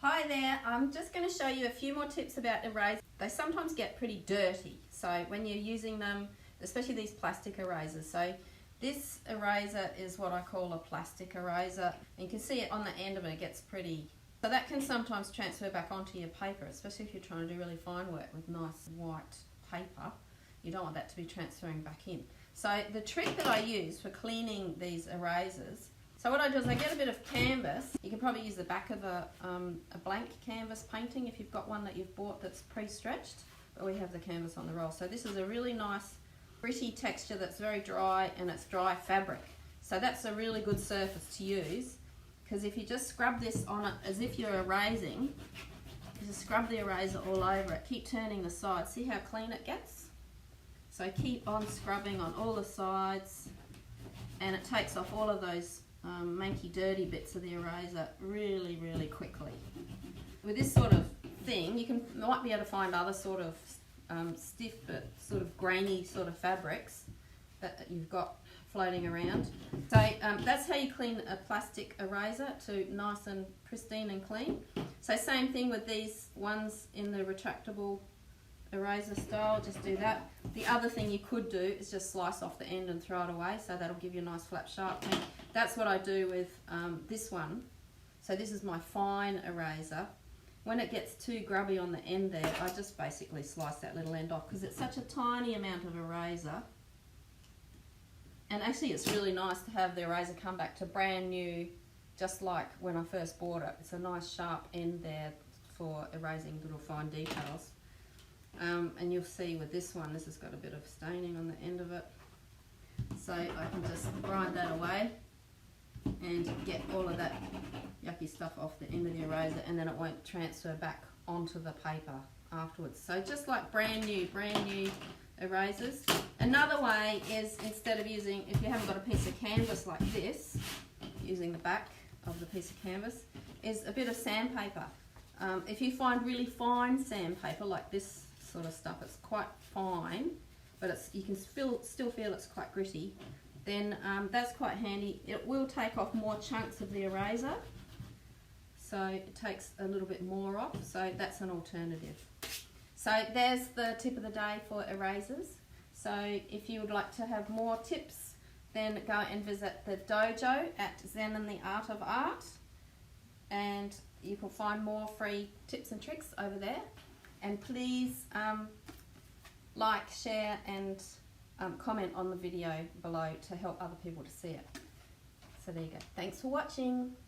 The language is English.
Hi there, I'm just going to show you a few more tips about erasers. They sometimes get pretty dirty, so when you're using them, especially these plastic erasers. So this eraser is what I call a plastic eraser. And you can see it on the end of it, it gets pretty. So that can sometimes transfer back onto your paper, especially if you're trying to do really fine work with nice white paper. You don't want that to be transferring back in. So the trick that I use for cleaning these erasers, so what I do is I get a bit of canvas. You can probably use the back of a blank canvas painting if you've got one that you've bought that's pre-stretched, but we have the canvas on the roll. So this is a really nice gritty texture that's very dry, and it's dry fabric. So that's a really good surface to use, because if you just scrub this on it as if you're erasing, you just scrub the eraser all over it, keep turning the sides, see how clean it gets? So keep on scrubbing on all the sides, and it takes off all of those manky dirty bits of the eraser really quickly. With this sort of thing, you might be able to find other sort of stiff but sort of grainy sort of fabrics that you've got floating around. So that's how you clean a plastic eraser, to nice and pristine and clean. So same thing with these ones in the retractable eraser style, just do that. The other thing you could do is just slice off the end and throw it away, so that'll give you a nice flat sharp thing. That's what I do with this one. So this is my fine eraser. When it gets too grubby on the end there, I just basically slice that little end off, because it's such a tiny amount of eraser. And actually it's really nice to have the eraser come back to brand new, just like when I first bought it. It's a nice sharp end there for erasing little fine details. And you'll see with this one, this has got a bit of staining on the end of it. So I can just grind that away and get all of that yucky stuff off the end of the eraser, and then it won't transfer back onto the paper afterwards. So just like brand new erasers. Another way is, instead of using, if you haven't got a piece of canvas like this, using the back of the piece of canvas, is a bit of sandpaper. If you find really fine sandpaper like this sort of stuff, it's quite fine, but you can still feel it's quite gritty, then that's quite handy. It will take off more chunks of the eraser, so it takes a little bit more off, so that's an alternative. So there's the tip of the day for erasers. So if you would like to have more tips, then go and visit the dojo at Zen and the Art of Art, and you can find more free tips and tricks over there. And please like, share and comment on the video below to help other people to see it. So there you go. Thanks for watching.